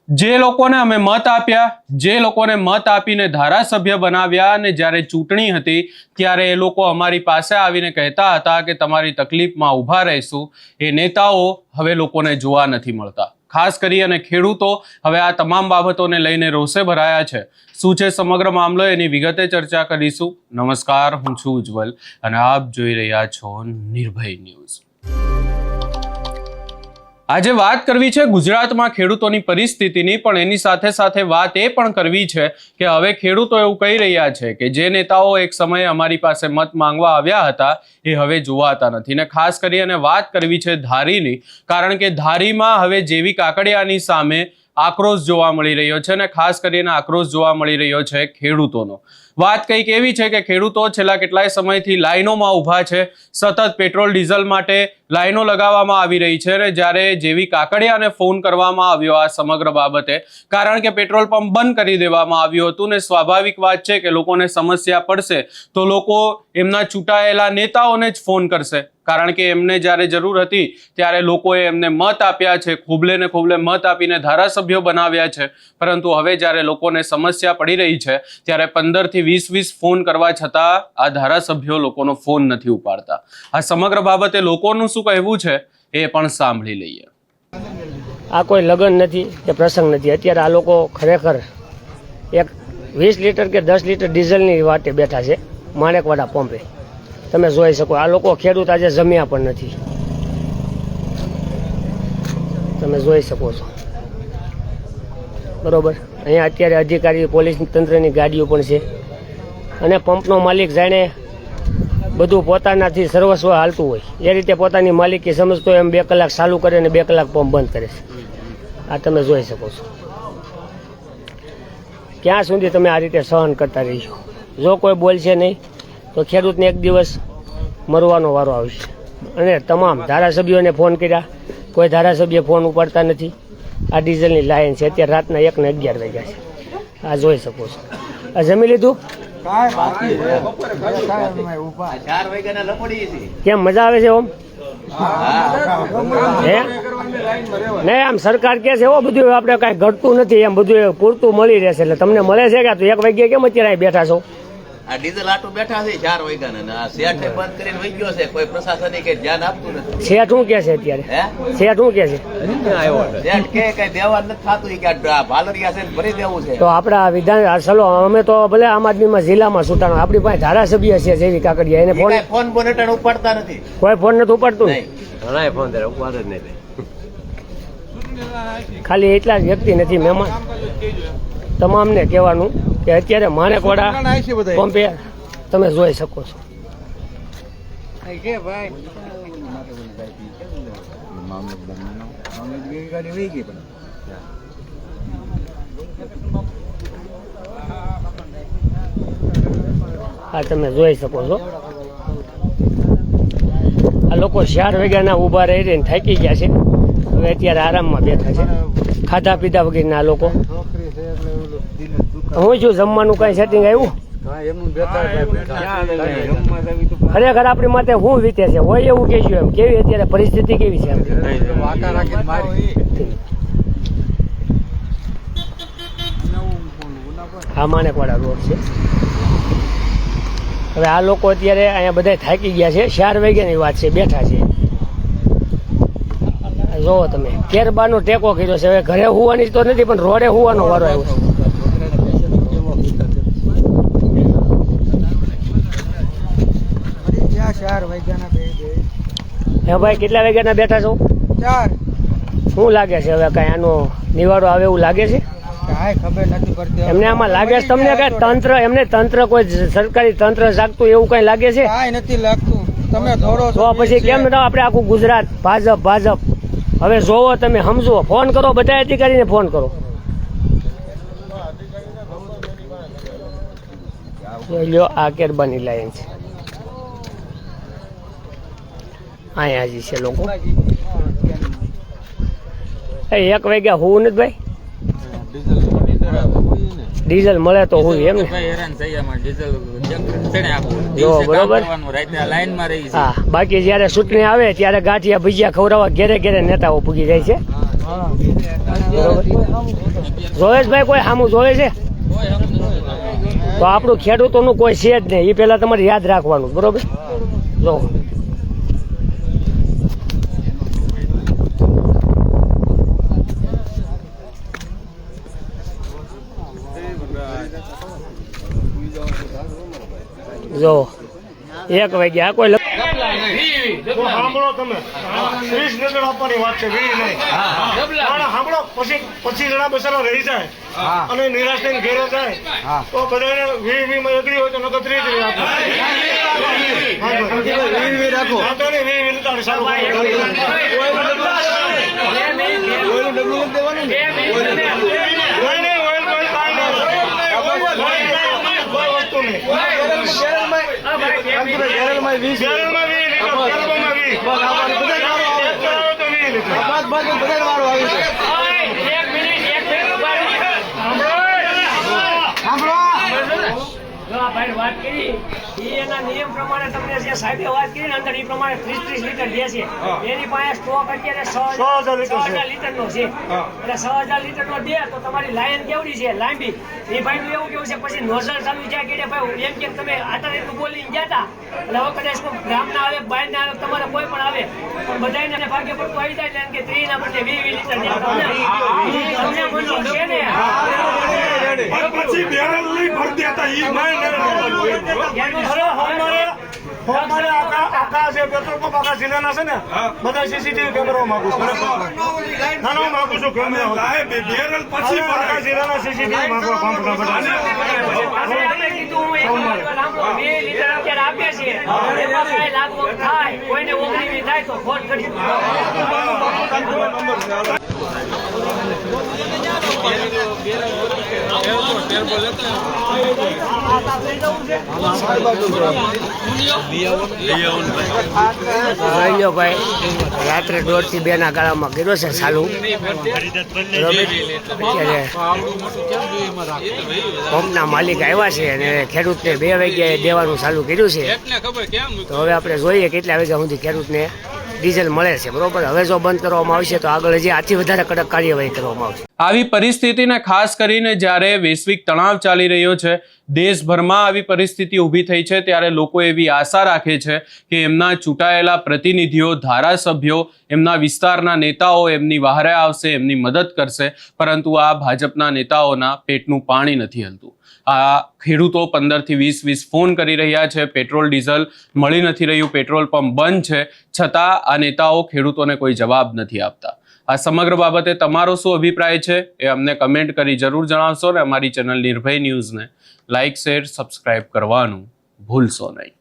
જે લોકોને અમે મત આપ્યા, જે લોકોને મત આપીને ધારાસભ્ય બનાવ્યા અને જ્યારે ચૂંટણી હતી ત્યારે એ લોકો અમારી પાસે આવીને કહેતા હતા કે તમારી તકલીફમાં ઊભા રહીશું, એ નેતાઓ હવે લોકોને જોવા નથી મળતા. ખાસ કરી અને ખેડૂતો હવે આ તમામ બાબતોને લઈને રોષે ભરાયા છે. શું છે સમગ્ર મામલો, એની વિગતે ચર્ચા કરીશું. નમસ્કાર, હું છું ઉજ્જવલ અને આપ જોઈ રહ્યા છો નિર્ભય ન્યૂઝ. આજે વાત કરવી છે ગુજરાતમાં ખેડૂતોની પરિસ્થિતિની, પણ એની સાથે સાથે વાત એ પણ કરવી છે કે હવે ખેડૂતો એવું કહી રહ્યા છે કે જે નેતાઓ એક સમયે અમારી પાસે મત માંગવા આવ્યા હતા એ હવે જોવાતા નથી. ને ખાસ કરી અને વાત કરવી છે ધારીની, કારણ કે ધારીમાં હવે જેવી કાકડિયાની સામે આક્રોશ જોવા મળી રહ્યો છે અને ખાસ કરીને આક્રોશ જોવા મળી રહ્યો છે ખેડૂતોનો. વાત કંઈક એવી છે કે ખેડૂતો છેલ્લા કેટલાય સમયથી લાઈનોમાં ઊભા છે. સતત પેટ્રોલ ડીઝલ માટે લાઈનો લગાવવામાં આવી રહી છે અને જ્યારે જેવી કાકડિયાને ફોન કરવામાં આવ્યો આ સમગ્ર બાબતે, કારણ કે પેટ્રોલ પંપ બંધ કરી દેવામાં આવ્યું હતું ને સ્વાભાવિક વાત છે કે લોકોને સમસ્યા પડશે તો લોકો એમના ચૂંટાયેલા નેતાઓને જ ફોન કરશે, કારણ કે એમને જ્યારે જરૂર હતી ત્યારે લોકોએ એમને મત આપ્યા છે, ખોબલે ને ખોબલે મત આપીને ધારાસભ્યો બનાવ્યા છે. પરંતુ હવે જ્યારે લોકોને સમસ્યા પડી રહી છે ત્યારે 15 થી 20 ફોન કરવા છતાં આ ધારાસભ્યો લોકોનો ફોન નથી ઉપાડતા. આ સમગ્ર બાબતે લોકોનું શું કહેવું છે એ પણ સાંભળી લઈએ. આ કોઈ લગ્ન નથી કે પ્રસંગ નથી. અત્યારે આ લોકો ખરેખર એક 20 લીટર કે 10 લીટર ડીઝલની વાટે બેઠા છે માણેકવાડા પંપે. તમે જોઈ શકો આ લોકો ખેડૂત આજે જમ્યા પણ નથી. તમે જોઈ શકો છો બરોબર. અહીંયા અત્યારે અધિકારી પોલીસ તંત્રની ગાડીઓ પણ છે અને પંપનો માલિક જાણે બધું પોતાનાથી સર્વસ્વ હાલતું હોય એ રીતે પોતાની માલિકી સમજતો એમ 2 કલાક ચાલુ કરે અને 2 કલાક પંપ બંધ કરે છે. આ તમે જોઈ શકો છો. ક્યાં સુધી તમે આ રીતે સહન કરતા રહીશો? જો કોઈ બોલશે નહીં તો ખેડૂતને એક દિવસ મરવાનો વારો આવશે. અને તમામ ધારાસભ્યોને ફોન કર્યા, કોઈ ધારાસભ્ય ફોન ઉપાડતા નથી. આ ડીઝલની લાઈન છે અત્યારે રાતના 1 ને 11 વાગ્યા છે. આ જોઈ શકો છો. આ જમી લીધું? કેમ મજા આવે છે? ઓમ હે નહીં, આમ સરકાર કે છે એવો બધું આપણે કાંઈ ઘટતું નથી, એમ બધું પૂરતું મળી રહેશે. એટલે તમને મળે છે કે 1 વાગ્યે કેમ અત્યારે અહીં બેઠા છો? આ ડીઝલ આટું બેઠા છે 4 વાગ્યાના. આ શેઠ બંધ કરીને વહી ગયો છે, કોઈ પ્રશાસન કે ધ્યાન આપતું નથી. શેઠ શું કે છે અત્યારે? શેઠ શું કે છે? શેઠ કે કઈ દેવા નથી થતું કે આ ભાલરિયા છે ભરી દેવું છે. તો આપણા વિધાન ચલો અમે તો ભલે આમ આદમીમાં જિલ્લામાં છૂટાનો, આપણી પાસે ધારાસભ્ય છે જેવી કાકડિયા, એને ફોન બોનેટન ઉપાડતા નથી. કોઈ ફોન નથી ઉપાડતું. ઘણા ફોન ઉપાડે જ નહીં. ખાલી એટલા જ વ્યક્તિ નથી, મહેમાન તમામને કહેવાનું કે અત્યારે માણેકવાડા પંપે તમે જોઈ શકો છો. હા તમે જોઈ શકો છો. આ લોકો 4 વાગ્યાના ઊભા રહીને થાકી ગયા છે. હવે અત્યારે આરામમાં બેઠા છે, ખાધા પીધા વગેરેના લોકો. હું છું જમવાનું કઈ સેટિંગ આવ્યું? ખરેખર આપણી માટે શું વીતે છે હોય એવું કહેશું. એમ કેવી અત્યારે પરિસ્થિતિ કેવી છે? હા માણેકવાડા રોડ છે. હવે આ લોકો અત્યારે અહીંયા બધા થાકી ગયા છે. 4 વાગ્યાની વાત છે, બેઠા છે. જોવો તમે કેરબાનો ટેકો કર્યો છે. હવે ઘરે હોવાની તો નથી પણ રોડે હોવાનો વારો આવ્યો છે. હે ભાઈ, કેટલા વાગ્યાના બેઠા છો? 4. શું લાગે છે હવે કઈ આનો નિવાડો આવે એવું લાગે છે? ખબર નથી પડતી એમને. આમાં લાગે છે તમને કઈ તંત્ર, એમને તંત્ર કોઈ સરકારી તંત્ર જાગતું એવું કઈ લાગે છે? કઈ નથી લાગતું. તમે દોડો તો પછી કેમ આપણે આખું ગુજરાત ભાજપ. હવે જોવો તમે સમજો, ફોન કરો, બધા અધિકારીને ફોન કરો. લ્યો આ કેરબાની લાઈન છે. અહીંયા હજી છે લોકો. 1 વાગ્યા હોવું નથી ભાઈ? ડીઝલ મળે તો હોય એમ ને? બરોબર. હા, બાકી જયારે ચૂંટણી આવે ત્યારે ગાંઠિયા ભજીયા ખવડાવવા ઘેરે ઘેરે નેતાઓ પૂગી જાય છે. જોવેશભાઈ કોઈ સામું જોવે છે તો આપણું ખેડૂતોનું કોઈ છે જ નહીં, એ પહેલા તમારે યાદ રાખવાનું, બરોબર? જો જો 1 વાગ્યા કોઈ સાંભળો તમે 30 નજર આપવાની વાત છે, વીર નહીં. સાંભળો પછી જણા બસારા રહી જાય અને નિરાશ થઈને ઘેરે જાય તો બધાને 20 માં એગ્રી હોય તો નકર 30 આપો. વાંધો નહીં, 20 તારે સારું વાત કરી એના નિયમ પ્રમાણે તમને જે સાહેબે વાત કરી ને અંદર એ પ્રમાણે 30 લીટર દે છે. એની પાસે સ્ટોક અત્યારે 6,000 લીટર નો છે. એટલે 6,000 લીટર નો દે તો તમારી લાઈન કેવડી છે લાંબી. એ ભાઈ નું એવું કેવું છે પછી નોઝલ ચાલુ જ્યાં કે ભાઈ એમ કે તમે આટલા એટલું બોલીને ગયા હતા એટલે હવે કદાચ કોઈ ગ્રામ ના આવે બહાર ના આવે તમારે કોઈ પણ આવે પણ બધાને ભાગ્ય પડતું આવી જાય કે 30 ના બદલે 20 લીટર છે ને પછી બેરલ લઈ ભર દેતા ઈ અમારે આખા છે પેટ્રોલ પંપ આખા જિલ્લાના છે ને બધા સીસીટીવી કેમેરા માંગુ છું. ના હું માંગુ છું કેમેરા બેરલ પછી આખા જિલ્લાના સીસીટીવી માંગવા પંપ બધા કોઈને ઓગણી થાય તો ફોન કરી ભાઈ રાત્રે 1:30 થી 2 ના ગાળામાં કર્યો છે ચાલુ. પંપના માલિક આવ્યા છે અને ખેડૂતને 2 વાગ્યાએ દેવાનું ચાલુ કર્યું છે. તો હવે આપણે જોઈએ કેટલા વાગ્યા સુધી ખેડૂતને ડીઝલ મળે છે, બરોબર? હવે જો બંધ કરવામાં આવશે તો આગળ હજી આથી વધારે કડક કાર્યવાહી કરવામાં આવશે. આવી પરિસ્થિતિને ખાસ કરીને જ્યારે વૈશ્વિક તણાવ ચાલી રહ્યો છે, દેશભરમાં આવી પરિસ્થિતિ ઊભી થઈ છે, ત્યારે લોકો એવી આશા રાખે છે કે એમના ચૂંટાયેલા પ્રતિનિધિઓ, ધારાસભ્યો, એમના વિસ્તારના નેતાઓ એમની વહારે આવશે, એમની મદદ કરશે. પરંતુ આ ભાજપના નેતાઓના પેટનું પાણી નથી હલતું. આ ખેડૂતો 15 થી 20 ફોન કરી રહ્યા છે, પેટ્રોલ ડીઝલ મળી નથી રહ્યું, પેટ્રોલ પંપ બંધ છે, છતાં આ નેતાઓ ખેડૂતોને કોઈ જવાબ નથી આપતા. આ સમગ્ર બાબતે તમારો શું અભિપ્રાય છે એ અમને કમેન્ટ કરી જરૂર જણાવશો ને અમારી ચેનલ નિર્ભય ન્યૂઝને લાઇક, શેર, સબસ્ક્રાઇબ કરવાનું ભૂલશો નહીં.